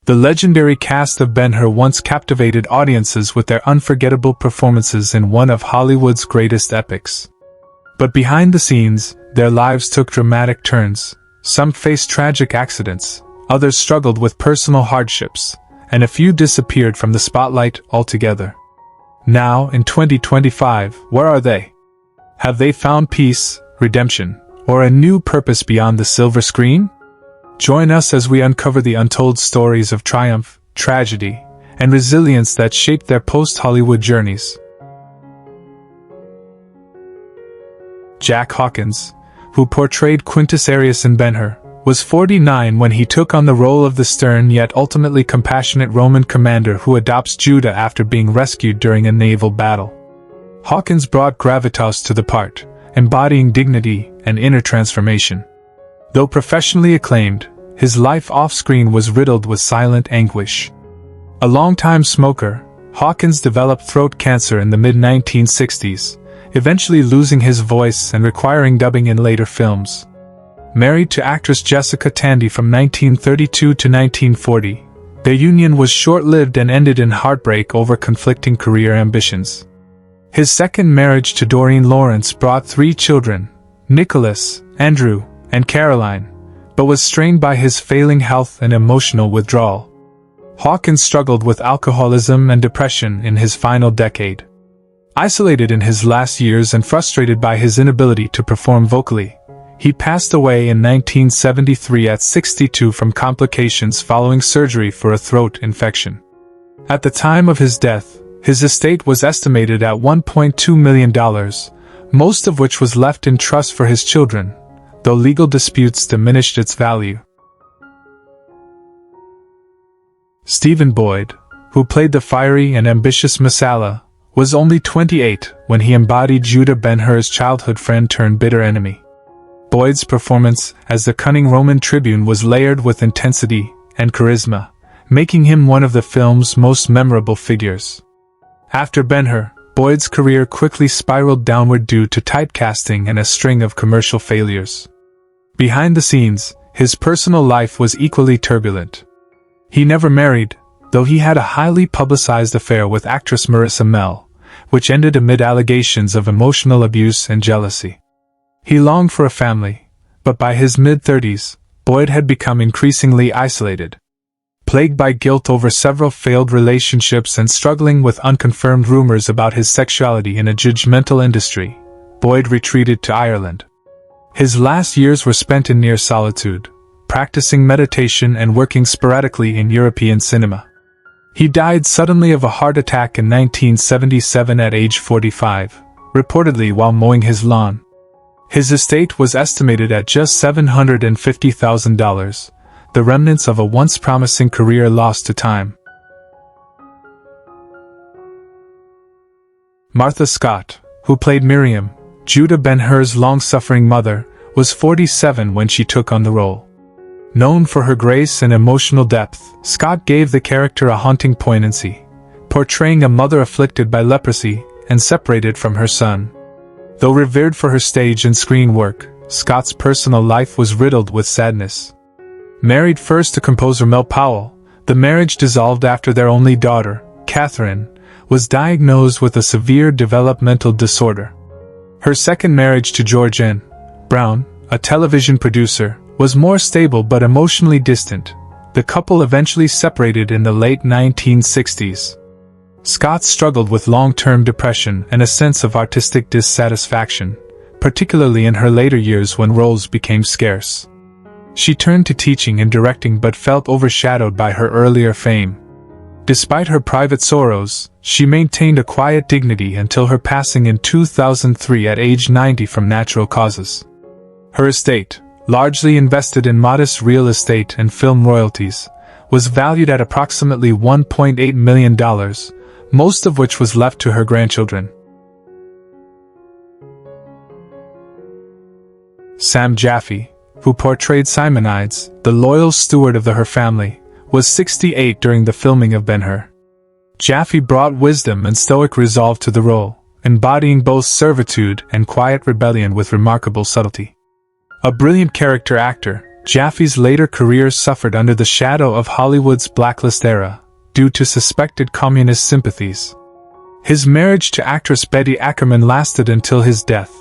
The legendary cast of Ben-Hur once captivated audiences with their unforgettable performances in one of Hollywood's greatest epics. But behind the scenes, their lives took dramatic turns. Some faced tragic accidents, others struggled with personal hardships, and a few disappeared from the spotlight altogether. Now, in 2025, where are they? Have they found peace, redemption, or a new purpose beyond the silver screen? Join us as we uncover the untold stories of triumph, tragedy, and resilience that shaped their post-Hollywood journeys. Jack Hawkins, who portrayed Quintus Arrius in Ben-Hur, was 49 when he took on the role of the stern yet ultimately compassionate Roman commander who adopts Judah after being rescued during a naval battle. Hawkins brought gravitas to the part, embodying dignity and inner transformation. Though professionally acclaimed, his life off-screen was riddled with silent anguish. A longtime smoker, Hawkins developed throat cancer in the mid-1960s, eventually losing his voice and requiring dubbing in later films. Married to actress Jessica Tandy from 1932 to 1940, their union was short-lived and ended in heartbreak over conflicting career ambitions. His second marriage to Doreen Lawrence brought 3 children, Nicholas, Andrew, and Caroline, but was strained by his failing health and emotional withdrawal. Hawkins struggled with alcoholism and depression in his final decade. Isolated in his last years and frustrated by his inability to perform vocally, he passed away in 1973 at 62 from complications following surgery for a throat infection. At the time of his death, his estate was estimated at $1.2 million, most of which was left in trust for his children, though legal disputes diminished its value. Stephen Boyd, who played the fiery and ambitious Messala, was only 28 when he embodied Judah Ben-Hur's childhood friend turned bitter enemy. Boyd's performance as the cunning Roman tribune was layered with intensity and charisma, making him one of the film's most memorable figures. After Ben-Hur, Boyd's career quickly spiraled downward due to typecasting and a string of commercial failures. Behind the scenes, his personal life was equally turbulent. He never married, though he had a highly publicized affair with actress Marissa Mell, which ended amid allegations of emotional abuse and jealousy. He longed for a family, but by his mid-30s, Boyd had become increasingly isolated. Plagued by guilt over several failed relationships and struggling with unconfirmed rumors about his sexuality in a judgmental industry, Boyd retreated to Ireland. His last years were spent in near solitude, practicing meditation and working sporadically in European cinema. He died suddenly of a heart attack in 1977 at age 45, reportedly while mowing his lawn. His estate was estimated at just $750,000, the remnants of a once promising career lost to time. Martha Scott, who played Miriam, Judah Ben-Hur's long-suffering mother, was 47 when she took on the role. Known for her grace and emotional depth, Scott gave the character a haunting poignancy, portraying a mother afflicted by leprosy and separated from her son. Though revered for her stage and screen work, Scott's personal life was riddled with sadness. Married first to composer Mel Powell, the marriage dissolved after their only daughter, Catherine, was diagnosed with a severe developmental disorder. Her second marriage to George N. Brown, a television producer, was more stable but emotionally distant. The couple eventually separated in the late 1960s. Scott struggled with long-term depression and a sense of artistic dissatisfaction, particularly in her later years when roles became scarce. She turned to teaching and directing but felt overshadowed by her earlier fame. Despite her private sorrows, she maintained a quiet dignity until her passing in 2003 at age 90 from natural causes. Her estate, largely invested in modest real estate and film royalties, was valued at approximately $1.8 million, most of which was left to her grandchildren. Sam Jaffe, who portrayed Simonides, the loyal steward of the Hur family, was 68 during the filming of Ben-Hur. Jaffe brought wisdom and stoic resolve to the role, embodying both servitude and quiet rebellion with remarkable subtlety. A brilliant character actor, Jaffe's later career suffered under the shadow of Hollywood's blacklist era, due to suspected communist sympathies. His marriage to actress Betty Ackerman lasted until his death,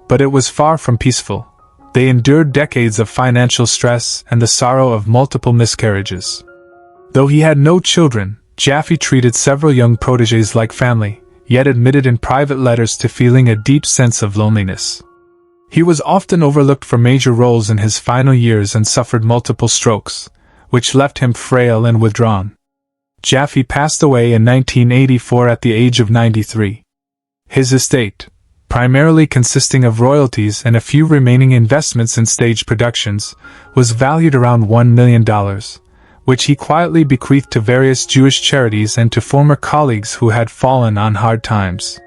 but it was far from peaceful. They endured decades of financial stress and the sorrow of multiple miscarriages. Though he had no children, Jaffe treated several young protégés like family, yet admitted in private letters to feeling a deep sense of loneliness. He was often overlooked for major roles in his final years and suffered multiple strokes, which left him frail and withdrawn. Jaffe passed away in 1984 at the age of 93. His estate, primarily consisting of royalties and a few remaining investments in stage productions, was valued around $1 million, which he quietly bequeathed to various Jewish charities and to former colleagues who had fallen on hard times.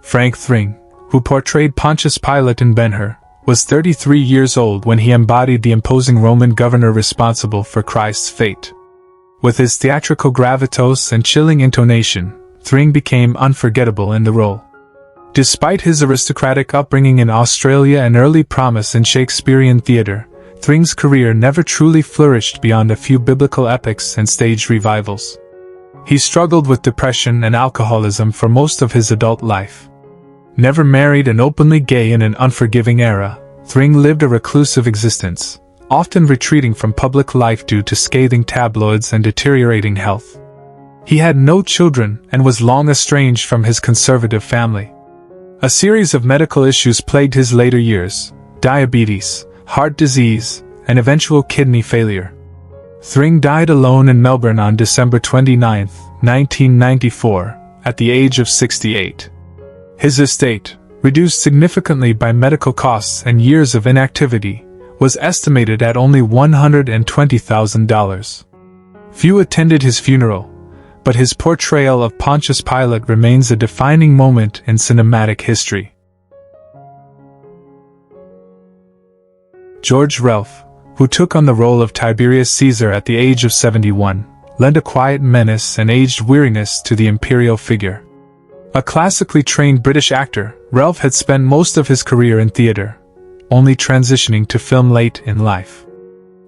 Frank Thring, who portrayed Pontius Pilate in Ben-Hur, was 33 years old when he embodied the imposing Roman governor responsible for Christ's fate. With his theatrical gravitas and chilling intonation, Thring became unforgettable in the role. Despite his aristocratic upbringing in Australia and early promise in Shakespearean theatre, Thring's career never truly flourished beyond a few biblical epics and stage revivals. He struggled with depression and alcoholism for most of his adult life. Never married and openly gay in an unforgiving era, Thring lived a reclusive existence, often retreating from public life due to scathing tabloids and deteriorating health. He had no children and was long estranged from his conservative family. A series of medical issues plagued his later years: diabetes, heart disease, and eventual kidney failure. Thring died alone in Melbourne on December 29, 1994, at the age of 68. His estate, reduced significantly by medical costs and years of inactivity, was estimated at only $120,000. Few attended his funeral, but his portrayal of Pontius Pilate remains a defining moment in cinematic history. George Relf, who took on the role of Tiberius Caesar at the age of 71, lent a quiet menace and aged weariness to the imperial figure. A classically trained British actor, Relf had spent most of his career in theatre, only transitioning to film late in life.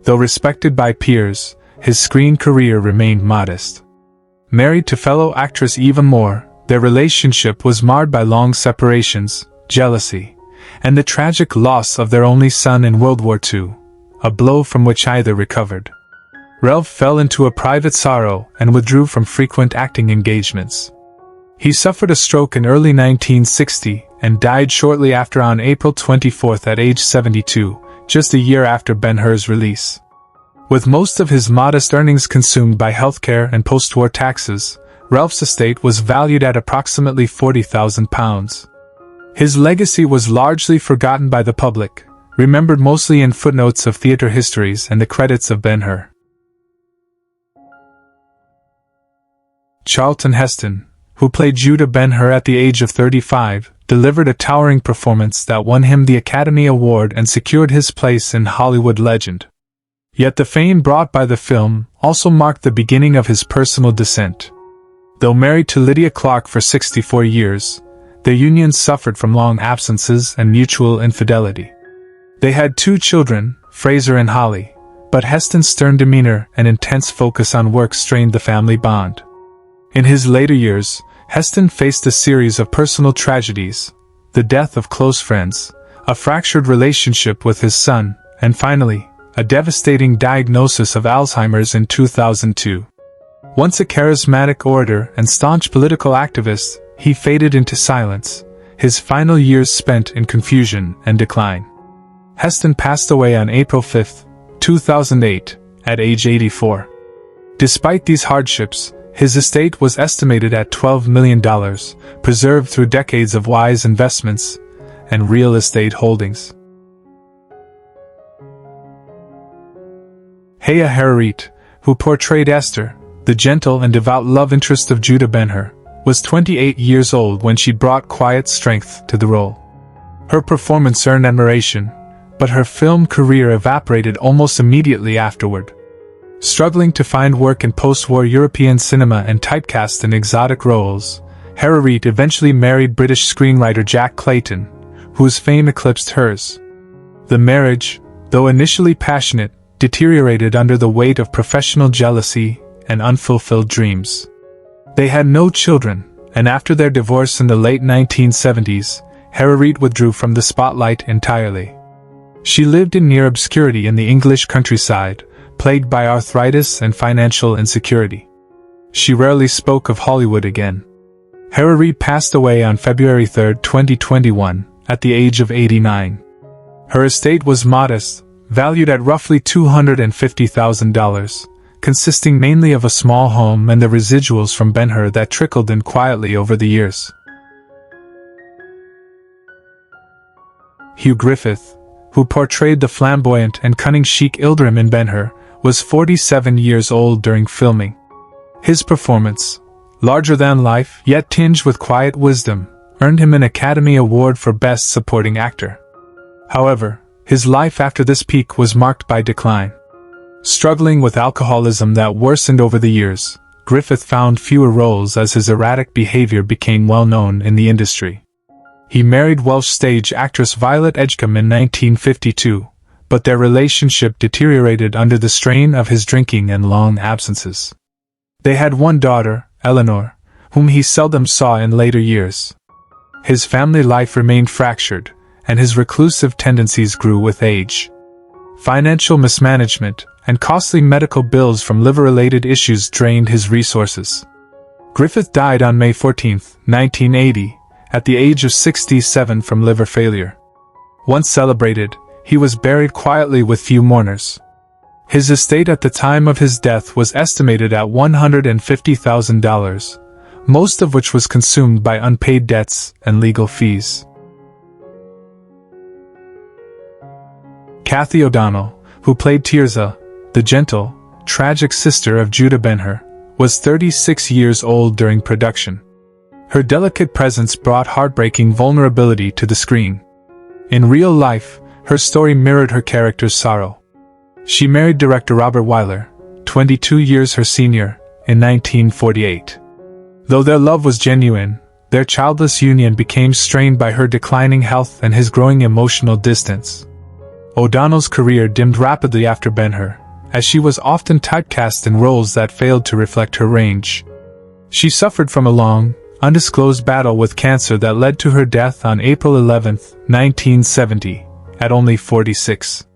Though respected by peers, his screen career remained modest. Married to fellow actress Eva Moore, their relationship was marred by long separations, jealousy, and the tragic loss of their only son in World War II, a blow from which either recovered. Relf fell into a private sorrow and withdrew from frequent acting engagements. He suffered a stroke in early 1960 and died shortly after on April 24 at age 72, just a year after Ben-Hur's release. With most of his modest earnings consumed by healthcare and post-war taxes, Relf's estate was valued at approximately £40,000. His legacy was largely forgotten by the public, remembered mostly in footnotes of theatre histories and the credits of Ben-Hur. Charlton Heston, who played Judah Ben-Hur at the age of 35, delivered a towering performance that won him the Academy Award and secured his place in Hollywood legend. Yet the fame brought by the film also marked the beginning of his personal descent. Though married to Lydia Clark for 64 years, their union suffered from long absences and mutual infidelity. They had 2 children, Fraser and Holly, but Heston's stern demeanor and intense focus on work strained the family bond. In his later years, Heston faced a series of personal tragedies: the death of close friends, a fractured relationship with his son, and finally, a devastating diagnosis of Alzheimer's in 2002. Once a charismatic orator and staunch political activist, he faded into silence, his final years spent in confusion and decline. Heston passed away on April 5, 2008, at age 84. Despite these hardships, his estate was estimated at $12 million, preserved through decades of wise investments and real estate holdings. Haya Hararit, who portrayed Esther, the gentle and devout love interest of Judah Ben-Hur, was 28 years old when she brought quiet strength to the role. Her performance earned admiration, but her film career evaporated almost immediately afterward. Struggling to find work in post-war European cinema and typecast in exotic roles, Hararit eventually married British screenwriter Jack Clayton, whose fame eclipsed hers. The marriage, though initially passionate, deteriorated under the weight of professional jealousy and unfulfilled dreams. They had no children, and after their divorce in the late 1970s, Harriet withdrew from the spotlight entirely. She lived in near obscurity in the English countryside, plagued by arthritis and financial insecurity. She rarely spoke of Hollywood again. Harriet passed away on February 3, 2021, at the age of 89. Her estate was modest, valued at roughly $250,000, consisting mainly of a small home and the residuals from Ben-Hur that trickled in quietly over the years. Hugh Griffith, who portrayed the flamboyant and cunning Sheik Ildrim in Ben-Hur, was 47 years old during filming. His performance, larger than life yet tinged with quiet wisdom, earned him an Academy Award for Best Supporting Actor. However, his life after this peak was marked by decline. Struggling with alcoholism that worsened over the years, Griffith found fewer roles as his erratic behavior became well known in the industry. He married Welsh stage actress Violet Edgecombe in 1952, but their relationship deteriorated under the strain of his drinking and long absences. They had one daughter, Eleanor, whom he seldom saw in later years. His family life remained fractured, and his reclusive tendencies grew with age. Financial mismanagement and costly medical bills from liver-related issues drained his resources. Griffith died on May 14, 1980, at the age of 67 from liver failure. Once celebrated, he was buried quietly with few mourners. His estate at the time of his death was estimated at $150,000, most of which was consumed by unpaid debts and legal fees. Cathy O'Donnell, who played Tirzah, the gentle, tragic sister of Judah Ben-Hur, was 36 years old during production. Her delicate presence brought heartbreaking vulnerability to the screen. In real life, her story mirrored her character's sorrow. She married director Robert Wyler, 22 years her senior, in 1948. Though their love was genuine, their childless union became strained by her declining health and his growing emotional distance. O'Donnell's career dimmed rapidly after Ben-Hur, as she was often typecast in roles that failed to reflect her range. She suffered from a long, undisclosed battle with cancer that led to her death on April 11, 1970, at only 46.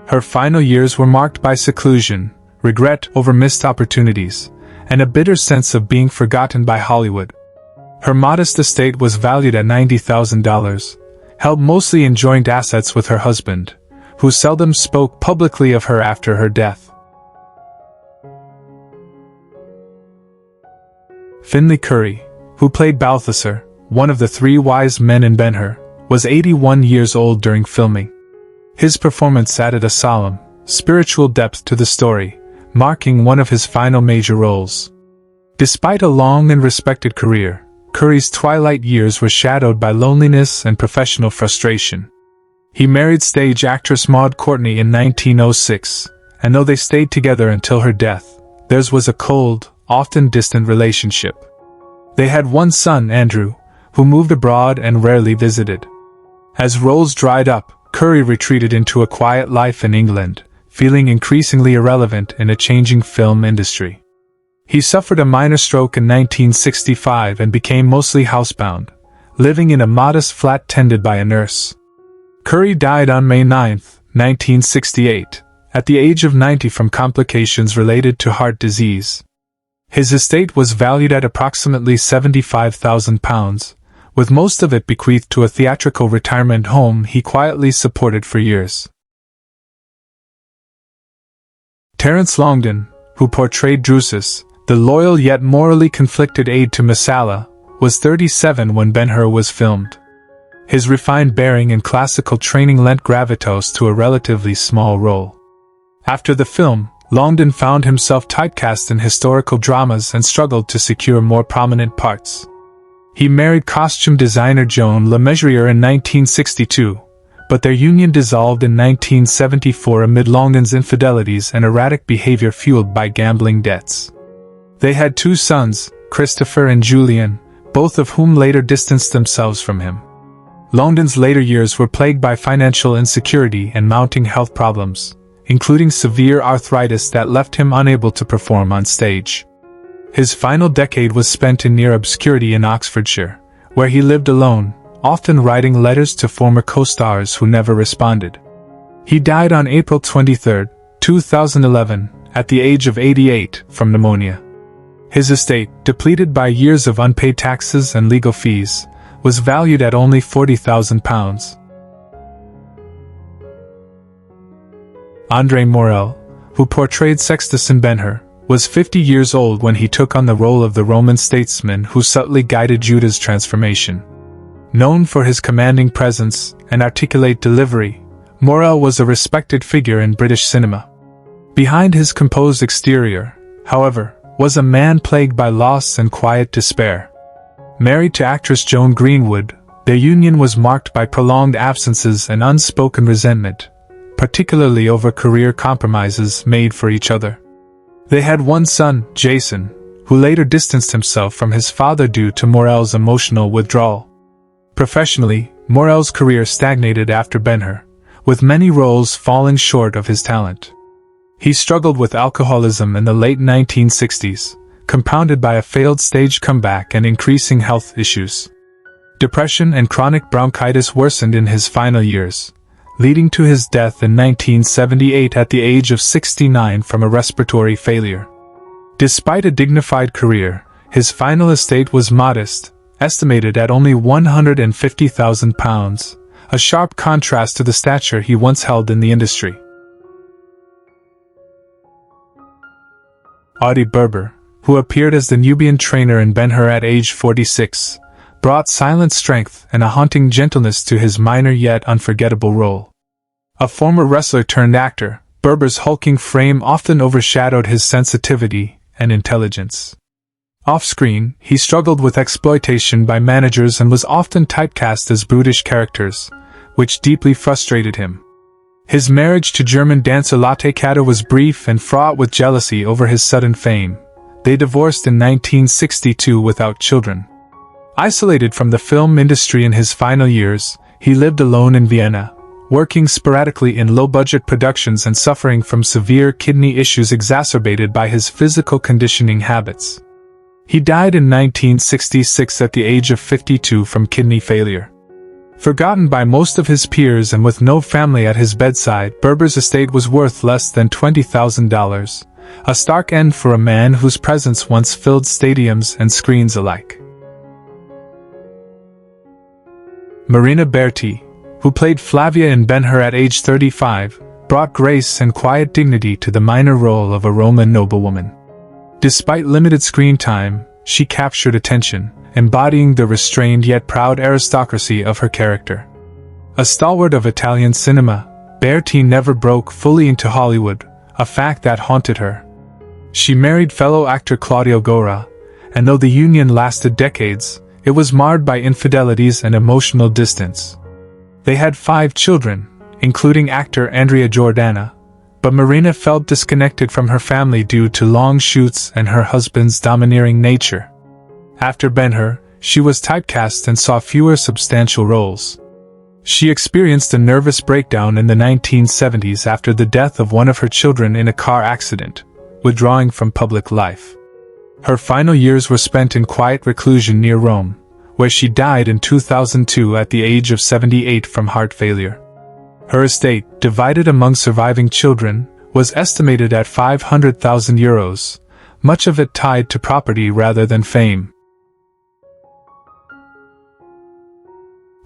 Her final years were marked by seclusion, regret over missed opportunities, and a bitter sense of being forgotten by Hollywood. Her modest estate was valued at $90,000, held mostly in joint assets with her husband, who seldom spoke publicly of her after her death. Finlay Currie, who played Balthasar, one of the three wise men in Ben-Hur, was 81 years old during filming. His performance added a solemn, spiritual depth to the story, marking one of his final major roles. Despite a long and respected career, Currie's twilight years were shadowed by loneliness and professional frustration. He married stage actress Maude Courtney in 1906, and though they stayed together until her death, theirs was a cold, often distant relationship. They had one son, Andrew, who moved abroad and rarely visited. As roles dried up, Currie retreated into a quiet life in England, feeling increasingly irrelevant in a changing film industry. He suffered a minor stroke in 1965 and became mostly housebound, living in a modest flat tended by a nurse. Currie died on May 9, 1968, at the age of 90 from complications related to heart disease. His estate was valued at approximately £75,000, with most of it bequeathed to a theatrical retirement home he quietly supported for years. Terence Longdon, who portrayed Drusus, the loyal yet morally conflicted aide to Messala, was 37 when Ben-Hur was filmed. His refined bearing and classical training lent gravitas to a relatively small role. After the film, Longdon found himself typecast in historical dramas and struggled to secure more prominent parts. He married costume designer Joan Le Mesurier in 1962, but their union dissolved in 1974 amid Longdon's infidelities and erratic behavior fueled by gambling debts. They had two sons, Christopher and Julian, both of whom later distanced themselves from him. London's later years were plagued by financial insecurity and mounting health problems, including severe arthritis that left him unable to perform on stage. His final decade was spent in near obscurity in Oxfordshire, where he lived alone, often writing letters to former co-stars who never responded. He died on April 23, 2011, at the age of 88, from pneumonia. His estate, depleted by years of unpaid taxes and legal fees, was valued at only £40,000. André Morel, who portrayed Sextus in Ben-Hur, was 50 years old when he took on the role of the Roman statesman who subtly guided Judah's transformation. Known for his commanding presence and articulate delivery, Morel was a respected figure in British cinema. Behind his composed exterior, however, was a man plagued by loss and quiet despair. Married to actress Joan Greenwood, their union was marked by prolonged absences and unspoken resentment, particularly over career compromises made for each other. They had one son, Jason, who later distanced himself from his father due to Morel's emotional withdrawal. Professionally, Morel's career stagnated after Ben-Hur, with many roles falling short of his talent. He struggled with alcoholism in the late 1960s, compounded by a failed stage comeback and increasing health issues. Depression and chronic bronchitis worsened in his final years, leading to his death in 1978 at the age of 69 from a respiratory failure. Despite a dignified career, his final estate was modest, estimated at only £150,000, a sharp contrast to the stature he once held in the industry. Audie Berber, who appeared as the Nubian trainer in Ben-Hur at age 46, brought silent strength and a haunting gentleness to his minor yet unforgettable role. A former wrestler turned actor, Berber's hulking frame often overshadowed his sensitivity and intelligence. Off-screen, he struggled with exploitation by managers and was often typecast as brutish characters, which deeply frustrated him. His marriage to German dancer Lotte Katter was brief and fraught with jealousy over his sudden fame. They divorced in 1962 without children. Isolated from the film industry in his final years, he lived alone in Vienna, working sporadically in low-budget productions and suffering from severe kidney issues exacerbated by his physical conditioning habits. He died in 1966 at the age of 52 from kidney failure. Forgotten by most of his peers and with no family at his bedside, Berber's estate was worth less than $20,000, a stark end for a man whose presence once filled stadiums and screens alike. Marina Berti, who played Flavia in Ben-Hur at age 35, brought grace and quiet dignity to the minor role of a Roman noblewoman. Despite limited screen time, she captured attention, embodying the restrained yet proud aristocracy of her character. A stalwart of Italian cinema, Berti never broke fully into Hollywood, a fact that haunted her. She married fellow actor Claudio Gora, and though the union lasted decades, it was marred by infidelities and emotional distance. They had 5 children, including actor Andrea Giordana, but Marina felt disconnected from her family due to long shoots and her husband's domineering nature. After Ben-Hur, she was typecast and saw fewer substantial roles. She experienced a nervous breakdown in the 1970s after the death of one of her children in a car accident, withdrawing from public life. Her final years were spent in quiet reclusion near Rome, where she died in 2002 at the age of 78 from heart failure. Her estate, divided among surviving children, was estimated at €500,000, much of it tied to property rather than fame.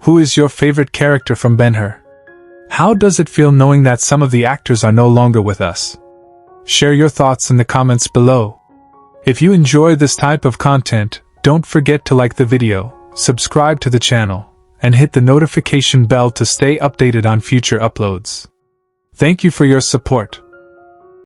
Who is your favorite character from Ben-Hur? How does it feel knowing that some of the actors are no longer with us? Share your thoughts in the comments below. If you enjoy this type of content, don't forget to like the video, subscribe to the channel, and hit the notification bell to stay updated on future uploads. Thank you for your support.